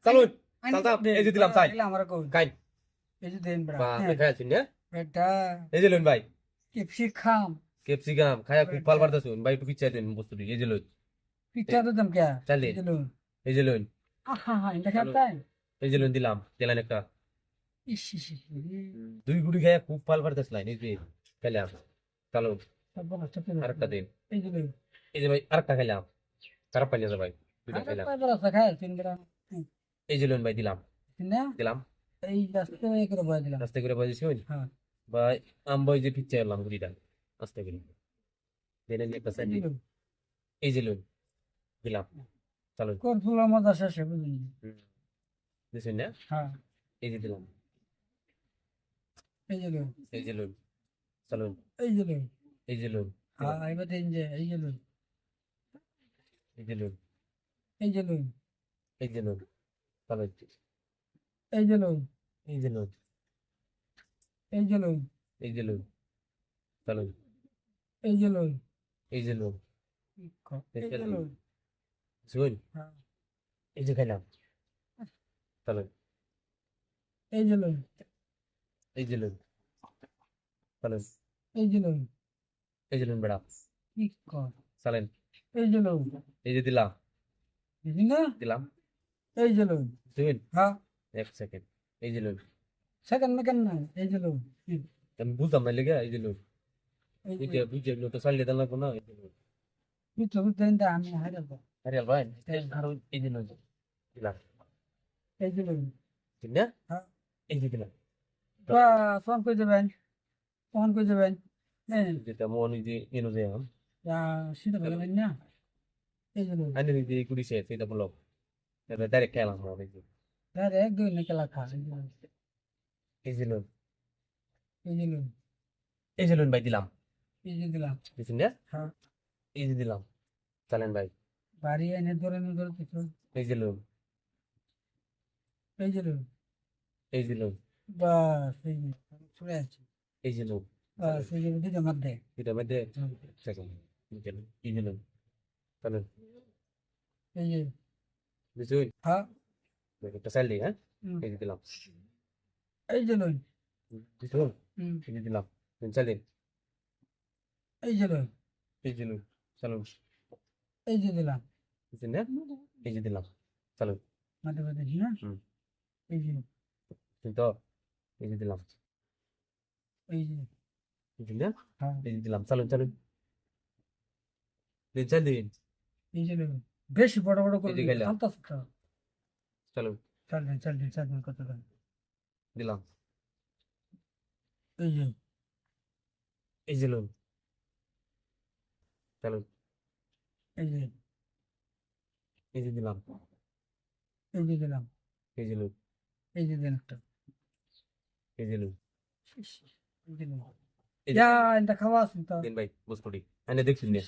চালুন আইন চালতাম দে, এই যে দিলাম চাই দিলাম আমার কই খাই এই যে দেন বড়া বা আপনি হ্যাঁ খাই আছেন না বেটা এই যে লইন ভাই ক্যাপসিকাম ক্যাপসিকাম খায়া খুব ভাল বেটা পারতাছুন ভাই একটু পিচ্ছা দেন বস্তুটি এই যে লইন পিঠা তো দাম কে চাইলে এই যে লো এই যে লইন আহা হা এটা চালুন খাতাই এই যে লইন দিলাম দিলেন একটা ইস ইস ইস, দুই গুড়ি খায়া খুব ভাল পারতাছিলেন এই যে খেলাম চালুন সব নষ্ট করে আরেকটা দিন এই যে লো এই যে ভাই আরেকটা খেলাম খারাপ পাইলে ভাই দুইটা আর খেলাম কয় বড় খায় তিন বড় এই যে লইন ভাই দিলাম না দিলাম এই রাস্তা করে বয় দিলাম আস্তে করে বাজিছি হ্যাঁ ভাই আমবাই যে পিচ্ছা এলাম গুড়িটা আস্তে করে দেন একটা এই সাইড যে লো এই যে লইন দিলাম চালুন কোন ফুলা মজা শেষে বুঝলি দিছেন না হ্যাঁ এই যে দিলাম এই যে লো এই যে লইন চালুন এই যে লো এই যে লইন হ্যাঁ এবার দেন যে এই যে লো এই যে লইন এই যে লো এই যে লইন চালুন এই যে লো এই যে লইন এই যে লো এই যে লইন চালুন এই যে লো এই যে লইন এই যে লো শুন হ্যাঁ এই যে খাইলাম চালুন এই যে লো এই যে লইন চালুন এই যে লো এই যে লইন বেড়া কি কর চালেন এই যে লো এই যে দিলাম বুঝলি না দিলাম এই যে লো শুন হ্যাঁ এক সেকেন্ড এই যে লইন সেকেন্ড না কেন না এই যে লো আমি বুঝতাম না লেগে এই যে লইন এই বুঝে বুঝে তো চালিয়ে দেন লাগবো না এই যে লইন বুঝতে বুঝতে না আমি হারাবো আরে ভাই আর এই যে লইন দিলাম এই যে লো ঠিক না হ্যাঁ এই যে দিলাম বা ফোন করে যাবেন ফোন করে যাবেন হ্যাঁ যেটা মনে যে এনো যে আম যা সিধা বলবেন না এই যে লো আনি যে কুড়ি সে সেটা বলো এটা ডাইরেক্ট খেলাম এই যে দাঁড়ে এক দুই না কেলা খা এই যে লইন এই যে লো এই যে লইন ভাই দিলাম এই যে দিলাম বুঝছেন না হ্যাঁ এই যে দিলাম চালেন ভাই বাড়ি এনে ধরে না ধরে কিছু এই যে লইন এই যে লো এই যে লইন বাস এই যে চলে আছে এই যে লইন বাস এই যে দিতে মধ্যে এটা মধ্যে সেকেন্ড এই যে লইন চালেন এই যে বুঝছেন হ্যাঁ একটা চাইলে হ্যাঁ এই যে দিলাম এই যে লোন বুঝছেন এই যে দিলাম চালেন এই যে লোন এই যে লইন চালুন এই যে দিলাম বুঝছেন না এই যে দিলাম চালুন মাঝে মাঝে না এই যে কিন্তু এই যে দিলাম এই যে বুঝছেন না হ্যাঁ এই যে দিলাম চালুন চালুন দিন চাল দিন এই যে লোন বেশি বড় বড় করে এই যে গেলাম। শান্ত চালুন চাল দিন কত দাম দিলাম এই যে এই যে লইন চালুন এই যে এই যে দিলাম এই যে দিলাম এই যে লইন এই যে দিন একটা এই যে লইন এই যে দিলাম এই যে যা এটা খাওয়া আছে তো দিন ভাই বস পড়ি এনে দেখছিস না